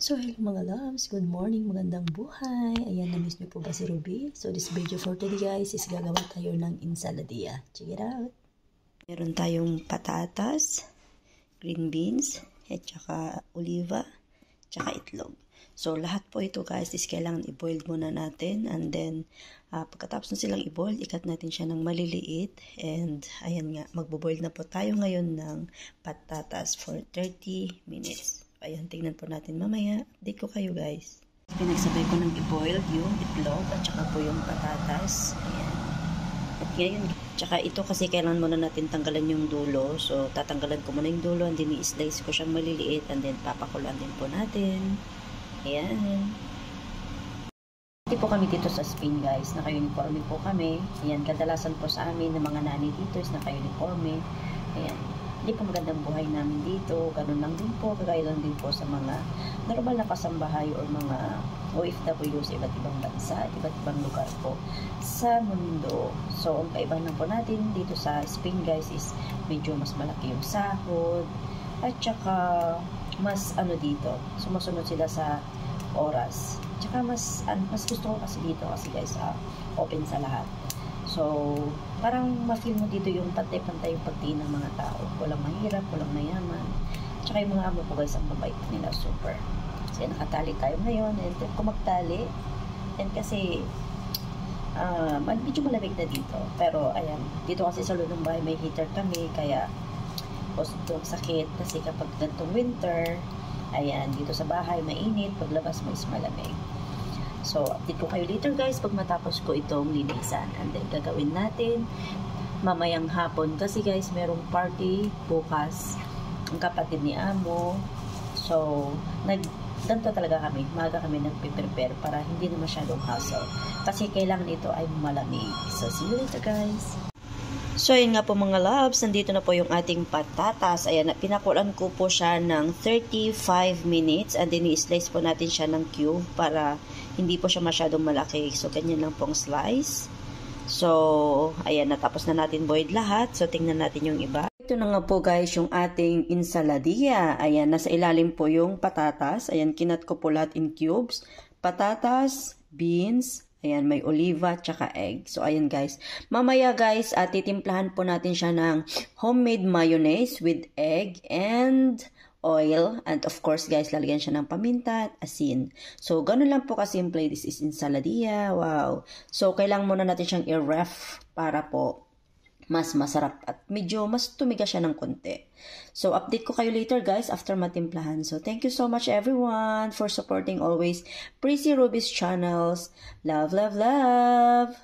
So, hello mga loves. Good morning, magandang buhay. Ayan, na-miss niyo po ba si Ruby? So, this video for today guys is gagawa tayo ng ensaladilla. Check it out. Meron tayong patatas, green beans, at saka oliva, tsaka itlog. So, lahat po ito guys is kailangan i-boil muna natin. And then, pagkatapos na silang i-boil, ikat natin siya ng maliliit. And, ayan nga, magbo-boil na po tayo ngayon ng patatas for 30 minutes. Ayan, tingnan po natin mamaya. Update ko kayo guys. Pinagsabay ko ng i-boil yung itlog at saka po yung patatas. Ayan. At ngayon, tsaka ito kasi kailangan muna natin tanggalan yung dulo. So, tatanggalan ko muna yung dulo and then i-slice ko siyang maliliit and then papakulan din po natin. Ayan. Hindi po kami dito sa Spain guys. Naka-uniforme po kami. Ayan, kadalasan po sa amin ng mga nanay dito is naka-uniforme. Ayan. Hindi po magandang buhay namin dito. Ganun lang din po. Kagaya lang din po sa mga normal na kasambahay or mga OFW sa iba't ibang bansa, iba't ibang lugar po sa mundo. So, ang kaibahan lang po natin dito sa Spain guys is medyo mas malaki yung sahod at saka mas dito, sumusunod sila sa oras. Tsaka mas gusto ko kasi dito kasi guys open sa lahat. So, parang ma-feel mo dito yung pantay-pantay yung pagtingin ng mga tao. Walang mahirap, walang mayaman. Tsaka yung mga amo po guys, ang mabait nila, super. Kasi nakatali tayo ngayon, and kung magtali, and kasi medyo malamig na dito. Pero, ayan, dito kasi sa loob ng bahay may heater kami, kaya itong sakit kasi kapag ganitong winter, ayan, dito sa bahay mainit, paglabas mais malamig. So, update ko kayo later guys pag matapos ko itong linisan. And then, gagawin natin mamayang hapon. Kasi guys, merong party bukas ang kapatid ni Amo. So, ganito talaga kami. Maga kami nagpe-prepare para hindi na masyadong hassle. Kasi kailangan ito ay malamig. So, see you later guys. So, ayun nga po mga loves, nandito na po yung ating patatas. Ayan, pinakulan ko po siya ng 35 minutes and then i-slice po natin siya ng cube para hindi po siya masyadong malaki. So, ganyan lang pong slice. So, ayan, natapos na natin boiled lahat. So, tingnan natin yung iba. Ito na nga po guys, yung ating ensaladilla. Ayan, nasa ilalim po yung patatas. Ayan, kinat ko po lahat in cubes. Patatas, beans, ayan, may oliva, tsaka egg. So, ayan guys. Mamaya guys, titimplahan po natin siya ng homemade mayonnaise with egg and oil. And of course guys, lalagyan siya ng paminta at asin. So, ganun lang po kasimple. This is ensaladilla. Wow. So, kailangan muna natin siyang i-ref para po mas masarap at medyo mas tumiga siya ng konti. So, update ko kayo later guys after matimplahan. So, thank you so much everyone for supporting always Prissy Ruby's channels. Love, love, love!